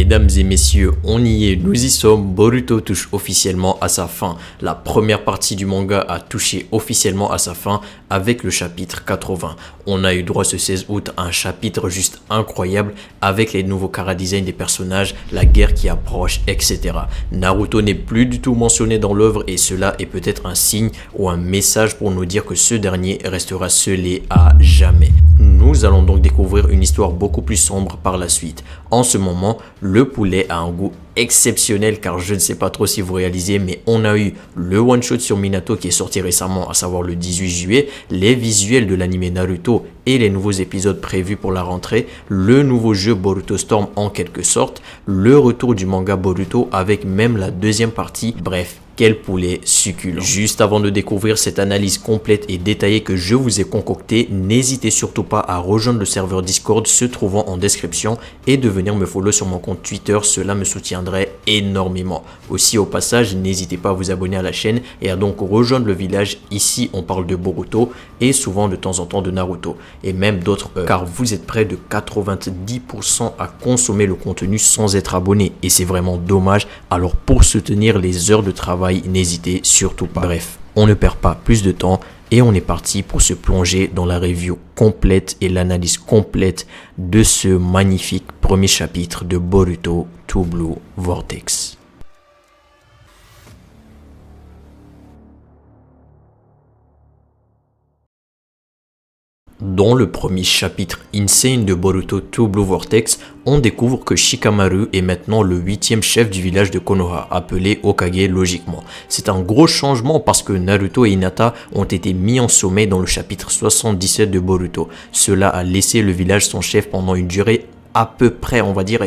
Mesdames et messieurs, on y est, nous y sommes, Boruto touche officiellement à sa fin. La première partie du manga a touché officiellement à sa fin avec le chapitre 80. On a eu droit ce 16 août à un chapitre juste incroyable avec les nouveaux chara-design des personnages, la guerre qui approche, etc. Naruto n'est plus du tout mentionné dans l'œuvre et cela est peut-être un signe ou un message pour nous dire que ce dernier restera scellé à jamais. Nous allons donc découvrir une histoire beaucoup plus sombre par la suite. En ce moment, le poulet a un goût exceptionnel car je ne sais pas trop si vous réalisez, mais on a eu le one shot sur Minato qui est sorti récemment, à savoir le 18 juillet, les visuels de l'anime Naruto et les nouveaux épisodes prévus pour la rentrée, le nouveau jeu Boruto Storm en quelque sorte, le retour du manga Boruto avec même la deuxième partie, bref. Quel poulet succulent. Juste avant de découvrir cette analyse complète et détaillée que je vous ai concoctée, n'hésitez surtout pas à rejoindre le serveur Discord se trouvant en description et de venir me follow sur mon compte Twitter, cela me soutiendrait énormément. Aussi au passage, n'hésitez pas à vous abonner à la chaîne et à donc rejoindre le village. Ici on parle de Boruto et souvent de temps en temps de Naruto et même d'autres car vous êtes près de 90% à consommer le contenu sans être abonné et c'est vraiment dommage. Alors pour soutenir les heures de travail, n'hésitez surtout pas. Bref, on ne perd pas plus de temps et on est parti pour se plonger dans la review complète et l'analyse complète de ce magnifique premier chapitre de Boruto to Blue Vortex. Dans le premier chapitre Insane de Boruto to Blue Vortex, on découvre que Shikamaru est maintenant le 8e chef du village de Konoha, appelé Hokage logiquement. C'est un gros changement parce que Naruto et Hinata ont été mis en sommeil dans le chapitre 77 de Boruto. Cela a laissé le village sans chef pendant une durée à peu près, on va dire,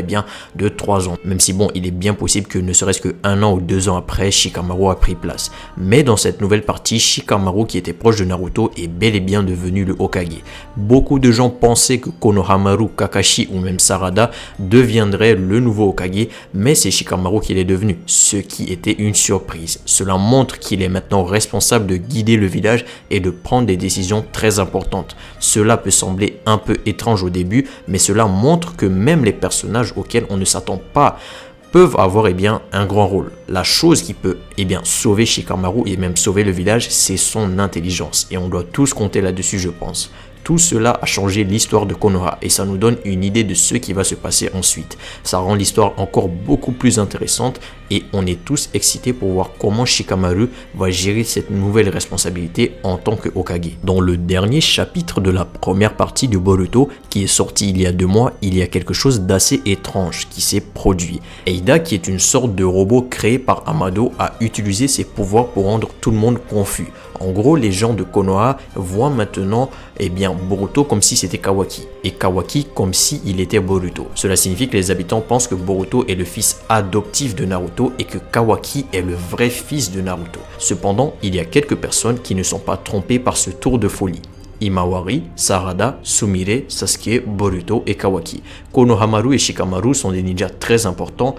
de 3 ans. Même si bon, il est bien possible que ne serait-ce que 1 an ou 2 ans après, Shikamaru a pris place. Mais dans cette nouvelle partie, Shikamaru, qui était proche de Naruto, est bel et bien devenu le Hokage. Beaucoup de gens pensaient que Konohamaru, Kakashi ou même Sarada deviendraient le nouveau Hokage, mais c'est Shikamaru qui l'est devenu, ce qui était une surprise. Cela montre qu'il est maintenant responsable de guider le village et de prendre des décisions très importantes. Cela peut sembler un peu étrange au début, mais cela montre que même les personnages auxquels on ne s'attend pas peuvent avoir un grand rôle. La chose qui peut sauver Shikamaru et même sauver le village, c'est son intelligence. Et on doit tous compter là-dessus, je pense. Tout cela a changé l'histoire de Konoha et ça nous donne une idée de ce qui va se passer ensuite. Ça rend l'histoire encore beaucoup plus intéressante et on est tous excités pour voir comment Shikamaru va gérer cette nouvelle responsabilité en tant que Hokage. Dans le dernier chapitre de la première partie de Boruto, qui est sorti il y a 2 mois, il y a quelque chose d'assez étrange qui s'est produit. Eida, qui est une sorte de robot créé par Amado, a utilisé ses pouvoirs pour rendre tout le monde confus. En gros, les gens de Konoha voient maintenant Boruto comme si c'était Kawaki et Kawaki comme si il était Boruto. Cela signifie que les habitants pensent que Boruto est le fils adoptif de Naruto et que Kawaki est le vrai fils de Naruto. Cependant, il y a quelques personnes qui ne sont pas trompées par ce tour de folie. Imawari, Sarada, Sumire, Sasuke, Boruto et Kawaki. Konohamaru et Shikamaru sont des ninjas très importants.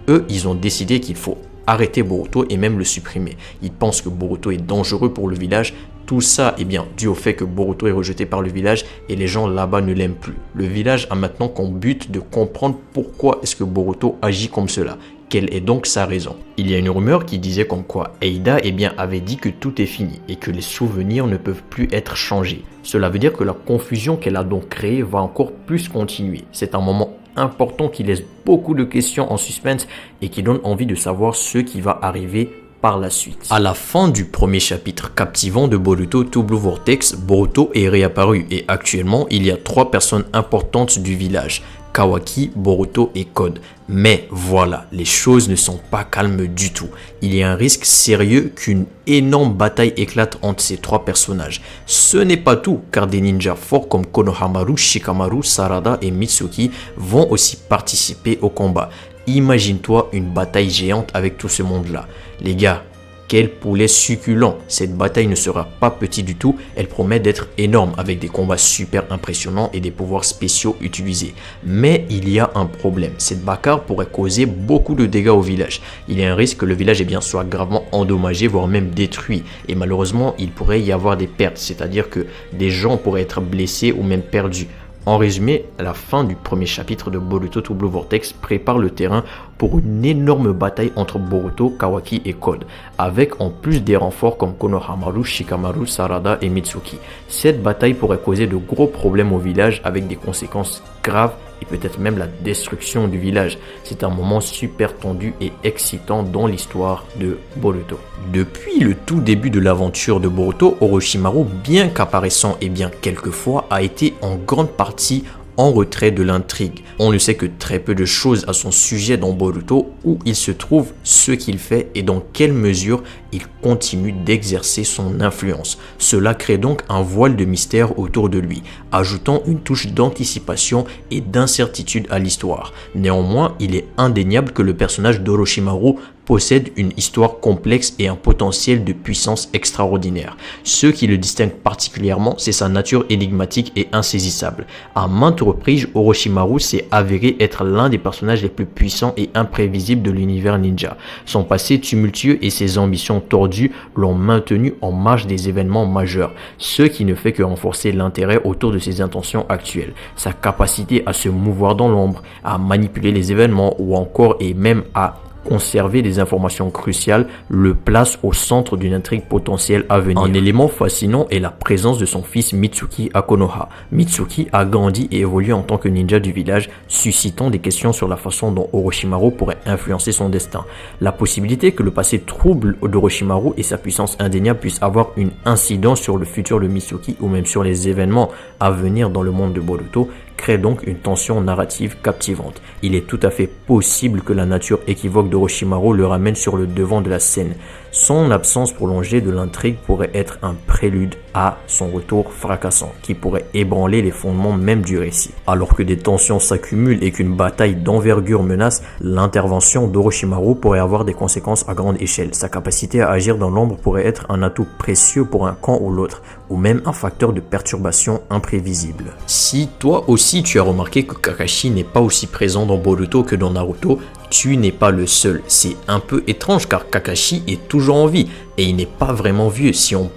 Eux, ils ont décidé qu'il faut arrêter Boruto et même le supprimer. Ils pensent que Boruto est dangereux pour le village. Tout ça est dû au fait que Boruto est rejeté par le village et les gens là-bas ne l'aiment plus. Le village a maintenant comme but de comprendre pourquoi est-ce que Boruto agit comme cela. Quelle est donc sa raison? Il y a une rumeur qui disait comme quoi Eida avait dit que tout est fini et que les souvenirs ne peuvent plus être changés. Cela veut dire que la confusion qu'elle a donc créée va encore plus continuer. C'est un moment important qui laisse beaucoup de questions en suspense et qui donne envie de savoir ce qui va arriver par la suite. À la fin du premier chapitre captivant de Boruto to Blue Vortex, Boruto est réapparu et actuellement il y a 3 personnes importantes du village. Kawaki, Boruto et Code. Mais voilà, les choses ne sont pas calmes du tout. Il y a un risque sérieux qu'une énorme bataille éclate entre ces 3 personnages. Ce n'est pas tout, car des ninjas forts comme Konohamaru, Shikamaru, Sarada et Mitsuki vont aussi participer au combat. Imagine-toi une bataille géante avec tout ce monde-là. Les gars, quel poulet succulent! Cette bataille ne sera pas petite du tout, elle promet d'être énorme avec des combats super impressionnants et des pouvoirs spéciaux utilisés. Mais il y a un problème, cette bagarre pourrait causer beaucoup de dégâts au village. Il y a un risque que le village soit gravement endommagé, voire même détruit. Et malheureusement, il pourrait y avoir des pertes, c'est-à-dire que des gens pourraient être blessés ou même perdus. En résumé, la fin du premier chapitre de Boruto to Blue Vortex prépare le terrain pour une énorme bataille entre Boruto, Kawaki et Code, avec en plus des renforts comme Konohamaru, Shikamaru, Sarada et Mitsuki. Cette bataille pourrait causer de gros problèmes au village avec des conséquences graves et peut-être même la destruction du village. C'est un moment super tendu et excitant dans l'histoire de Boruto. Depuis le tout début de l'aventure de Boruto, Orochimaru, bien qu'apparaissant et bien quelquefois, a été en grande partie en retrait de l'intrigue. On ne sait que très peu de choses à son sujet dans Boruto, où il se trouve, ce qu'il fait et dans quelle mesure il continue d'exercer son influence. Cela crée donc un voile de mystère autour de lui, ajoutant une touche d'anticipation et d'incertitude à l'histoire. Néanmoins, il est indéniable que le personnage d'Orochimaru possède une histoire complexe et un potentiel de puissance extraordinaire. Ce qui le distingue particulièrement, c'est sa nature énigmatique et insaisissable. À maintes reprises, Orochimaru s'est avéré être l'un des personnages les plus puissants et imprévisibles de l'univers ninja. Son passé tumultueux et ses ambitions tordues l'ont maintenu en marge des événements majeurs, ce qui ne fait que renforcer l'intérêt autour de ses intentions actuelles. Sa capacité à se mouvoir dans l'ombre, à manipuler les événements ou encore et même à conserver des informations cruciales le place au centre d'une intrigue potentielle à venir. Un élément fascinant est la présence de son fils Mitsuki à Konoha. Mitsuki a grandi et évolué en tant que ninja du village, suscitant des questions sur la façon dont Orochimaru pourrait influencer son destin. La possibilité que le passé trouble d'Orochimaru et sa puissance indéniable puissent avoir une incidence sur le futur de Mitsuki ou même sur les événements à venir dans le monde de Boruto crée donc une tension narrative captivante. Il est tout à fait possible que la nature équivoque d'Orochimaru le ramène sur le devant de la scène. Son absence prolongée de l'intrigue pourrait être un prélude à son retour fracassant, qui pourrait ébranler les fondements même du récit. Alors que des tensions s'accumulent et qu'une bataille d'envergure menace, l'intervention d'Orochimaru pourrait avoir des conséquences à grande échelle. Sa capacité à agir dans l'ombre pourrait être un atout précieux pour un camp ou l'autre, ou même un facteur de perturbation imprévisible. Si toi aussi tu as remarqué que Kakashi n'est pas aussi présent dans Boruto que dans Naruto, tu n'es pas le seul. C'est un peu étrange car Kakashi est toujours en vie et il n'est pas vraiment vieux si on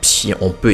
peut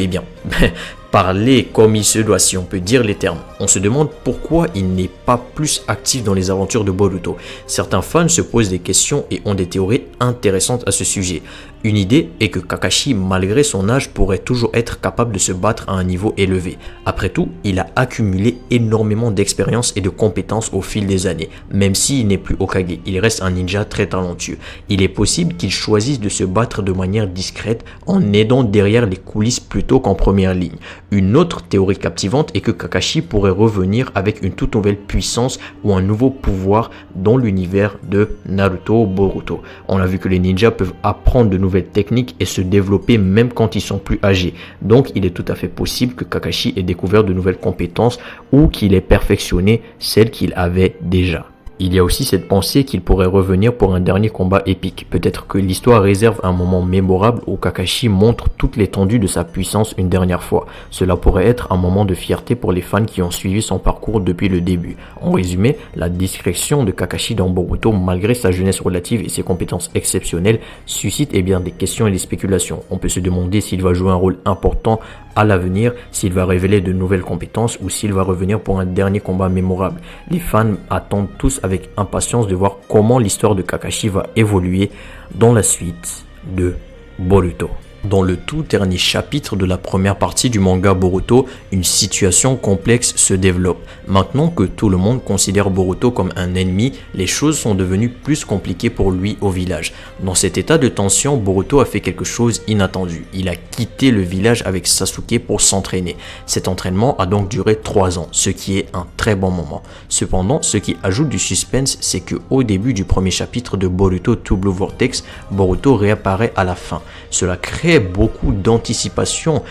parler comme il se doit, si on peut dire les termes. On se demande pourquoi il n'est pas plus actif dans les aventures de Boruto. Certains fans se posent des questions et ont des théories intéressantes à ce sujet. Une idée est que Kakashi, malgré son âge, pourrait toujours être capable de se battre à un niveau élevé. Après tout, il a accumulé énormément d'expérience et de compétences au fil des années. Même s'il n'est plus Hokage, il reste un ninja très talentueux. Il est possible qu'il choisisse de se battre de manière discrète en aidant derrière les coulisses plutôt qu'en première ligne. Une autre théorie captivante est que Kakashi pourrait revenir avec une toute nouvelle puissance ou un nouveau pouvoir dans l'univers de Naruto Boruto. On a vu que les ninjas peuvent apprendre de nouvelles techniques et se développer même quand ils sont plus âgés. Donc il est tout à fait possible que Kakashi ait découvert de nouvelles compétences ou qu'il ait perfectionné celles qu'il avait déjà. Il y a aussi cette pensée qu'il pourrait revenir pour un dernier combat épique. Peut-être que l'histoire réserve un moment mémorable où Kakashi montre toute l'étendue de sa puissance une dernière fois. Cela pourrait être un moment de fierté pour les fans qui ont suivi son parcours depuis le début. En résumé, la discrétion de Kakashi dans Boruto, malgré sa jeunesse relative et ses compétences exceptionnelles, suscite des questions et des spéculations. On peut se demander s'il va jouer un rôle important à l'avenir, s'il va révéler de nouvelles compétences ou s'il va revenir pour un dernier combat mémorable. Les fans attendent tous avec impatience de voir comment l'histoire de Kakashi va évoluer dans la suite de Boruto. Dans le tout dernier chapitre de la première partie du manga Boruto, une situation complexe se développe. Maintenant que tout le monde considère Boruto comme un ennemi, les choses sont devenues plus compliquées pour lui au village. Dans cet état de tension, Boruto a fait quelque chose d'inattendu. Il a quitté le village avec Sasuke pour s'entraîner. Cet entraînement a donc duré 3 ans, ce qui est un très bon moment. Cependant, ce qui ajoute du suspense, c'est qu'au début du premier chapitre de Boruto to Blue Vortex, Boruto réapparaît à la fin. Cela crée beaucoup d'anticipation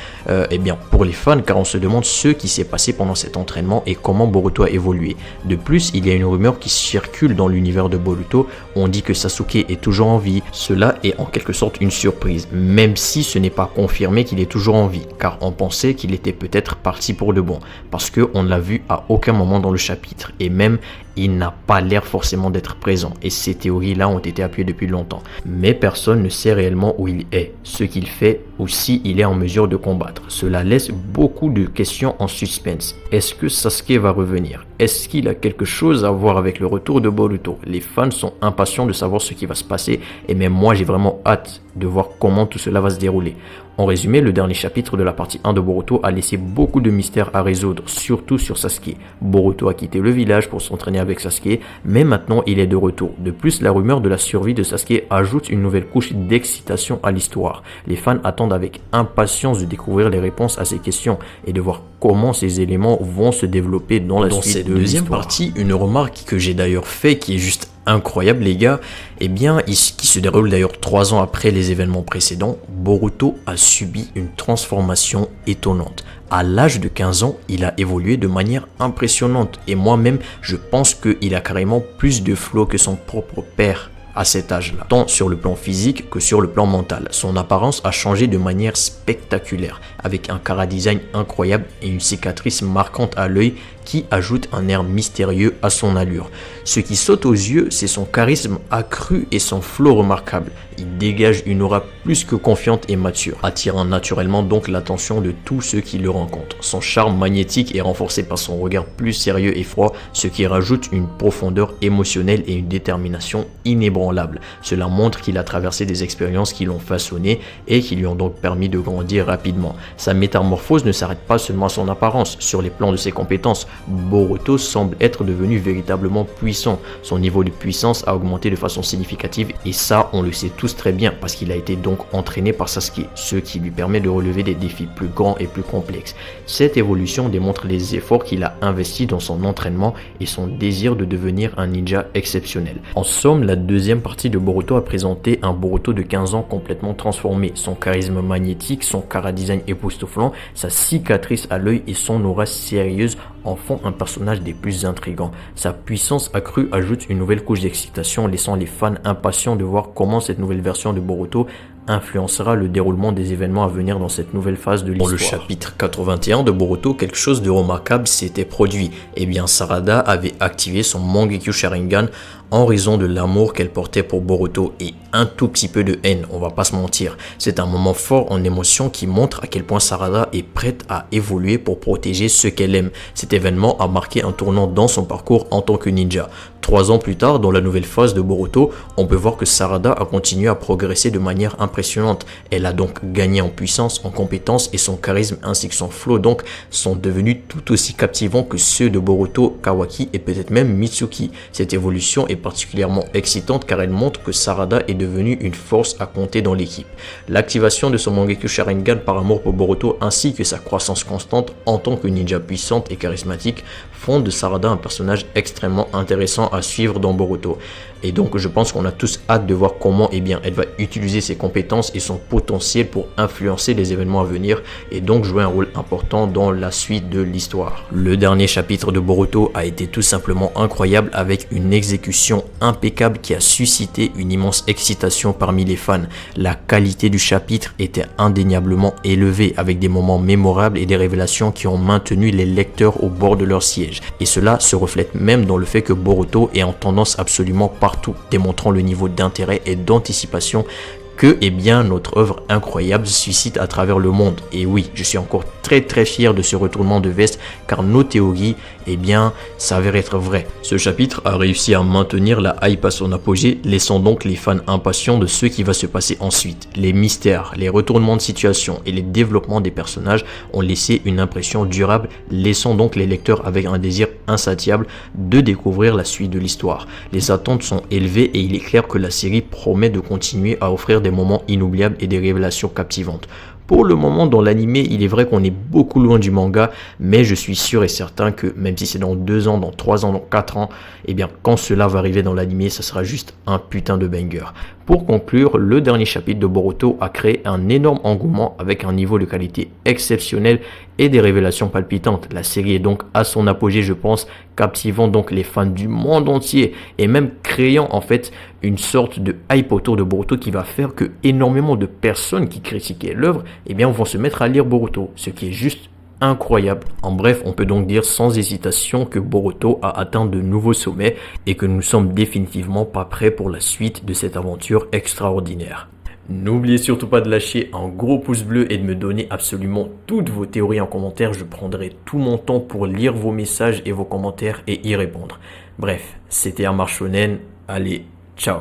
pour les fans car on se demande ce qui s'est passé pendant cet entraînement et comment Boruto a évolué. De plus, il y a une rumeur qui circule dans l'univers de Boruto. On dit que Sasuke est toujours en vie. Cela est en quelque sorte une surprise, même si ce n'est pas confirmé qu'il est toujours en vie, car on pensait qu'il était peut-être parti pour de bon, parce qu'on ne l'a vu à aucun moment dans le chapitre, et même il n'a pas l'air forcément d'être présent, et ces théories-là ont été appuyées depuis longtemps. Mais personne ne sait réellement où il est. Ce qu'il fait ou si il est en mesure de combattre. Cela laisse beaucoup de questions en suspense. Est-ce que Sasuke va revenir? Est-ce qu'il a quelque chose à voir avec le retour de Boruto? Les fans sont impatients de savoir ce qui va se passer et même moi j'ai vraiment hâte de voir comment tout cela va se dérouler. En résumé, le dernier chapitre de la partie 1 de Boruto a laissé beaucoup de mystères à résoudre, surtout sur Sasuke. Boruto a quitté le village pour s'entraîner avec Sasuke, mais maintenant il est de retour. De plus, la rumeur de la survie de Sasuke ajoute une nouvelle couche d'excitation à l'histoire. Les fans attendent avec impatience de découvrir les réponses à ces questions et de voir comment ces éléments vont se développer dans la suite de l'histoire. Dans cette deuxième partie, une remarque que j'ai d'ailleurs fait qui est juste incroyable les gars, qui se déroule d'ailleurs 3 ans après les événements précédents. Boruto a subi une transformation étonnante. À l'âge de 15 ans, il a évolué de manière impressionnante et moi-même je pense qu'il a carrément plus de flow que son propre père à cet âge-là, tant sur le plan physique que sur le plan mental. Son apparence a changé de manière spectaculaire, avec un chara-design incroyable et une cicatrice marquante à l'œil qui ajoute un air mystérieux à son allure. Ce qui saute aux yeux, c'est son charisme accru et son flow remarquable. Il dégage une aura plus que confiante et mature, attirant naturellement donc l'attention de tous ceux qui le rencontrent. Son charme magnétique est renforcé par son regard plus sérieux et froid, ce qui rajoute une profondeur émotionnelle et une détermination inébranlable. Cela montre qu'il a traversé des expériences qui l'ont façonné et qui lui ont donc permis de grandir rapidement. Sa métamorphose ne s'arrête pas seulement à son apparence. Sur les plans de ses compétences, Boruto semble être devenu véritablement puissant. Son niveau de puissance a augmenté de façon significative et ça on le sait tous très bien parce qu'il a été donc entraîné par Sasuke, ce qui lui permet de relever des défis plus grands et plus complexes. Cette évolution démontre les efforts qu'il a investis dans son entraînement et son désir de devenir un ninja exceptionnel. En somme, la deuxième partie de Boruto a présenté un Boruto de 15 ans complètement transformé. Son charisme magnétique, son chara-design époustouflant, sa cicatrice à l'œil et son aura sérieuse en font un personnage des plus intrigants. Sa puissance accrue ajoute une nouvelle couche d'excitation, laissant les fans impatients de voir comment cette nouvelle version de Boruto influencera le déroulement des événements à venir dans cette nouvelle phase de l'histoire. Dans le chapitre 81 de Boruto, quelque chose de remarquable s'était produit. Sarada avait activé son Mangekyo Sharingan en raison de l'amour qu'elle portait pour Boruto et un tout petit peu de haine, on va pas se mentir. C'est un moment fort en émotion qui montre à quel point Sarada est prête à évoluer pour protéger ceux qu'elle aime. Cet événement a marqué un tournant dans son parcours en tant que ninja. 3 ans plus tard, dans la nouvelle phase de Boruto, on peut voir que Sarada a continué à progresser de manière impressionnante. Elle a donc gagné en puissance, en compétences et son charisme ainsi que son flow donc sont devenus tout aussi captivants que ceux de Boruto, Kawaki et peut-être même Mitsuki. Cette évolution est particulièrement excitante car elle montre que Sarada est devenue une force à compter dans l'équipe. L'activation de son Mangekyo Sharingan par amour pour Boruto ainsi que sa croissance constante en tant que ninja puissante et charismatique font de Sarada un personnage extrêmement intéressant à suivre dans Boruto. Et donc je pense qu'on a tous hâte de voir comment elle va utiliser ses compétences et son potentiel pour influencer les événements à venir et donc jouer un rôle important dans la suite de l'histoire. Le dernier chapitre de Boruto a été tout simplement incroyable avec une exécution impeccable qui a suscité une immense excitation parmi les fans. La qualité du chapitre était indéniablement élevée avec des moments mémorables et des révélations qui ont maintenu les lecteurs au bord de leur siège. Et cela se reflète même dans le fait que Boruto est en tendance absolument partout, démontrant le niveau d'intérêt et d'anticipation que notre œuvre incroyable suscite à travers le monde. Et oui, je suis encore très fier de ce retournement de veste car nos théories s'avèrent être vraies. Ce chapitre a réussi à maintenir la hype à son apogée, laissant donc les fans impatients de ce qui va se passer ensuite. Les mystères, les retournements de situation et les développements des personnages ont laissé une impression durable, laissant donc les lecteurs avec un désir insatiable de découvrir la suite de l'histoire. Les attentes sont élevées et il est clair que la série promet de continuer à offrir des moments inoubliables et des révélations captivantes. Pour le moment, dans l'animé, il est vrai qu'on est beaucoup loin du manga, mais je suis sûr et certain que même si c'est dans 2 ans, dans 3 ans, dans 4 ans, quand cela va arriver dans l'animé, ça sera juste un putain de banger. Pour conclure, le dernier chapitre de Boruto a créé un énorme engouement avec un niveau de qualité exceptionnel et des révélations palpitantes. La série est donc à son apogée, je pense, captivant donc les fans du monde entier et même créant en fait une sorte de hype autour de Boruto qui va faire que énormément de personnes qui critiquaient l'œuvre vont se mettre à lire Boruto, ce qui est juste incroyable. En bref, on peut donc dire sans hésitation que Boruto a atteint de nouveaux sommets et que nous sommes définitivement pas prêts pour la suite de cette aventure extraordinaire. N'oubliez surtout pas de lâcher un gros pouce bleu et de me donner absolument toutes vos théories en commentaire. Je prendrai tout mon temps pour lire vos messages et vos commentaires et y répondre. Bref, c'était Amar Shonen. Allez, ciao.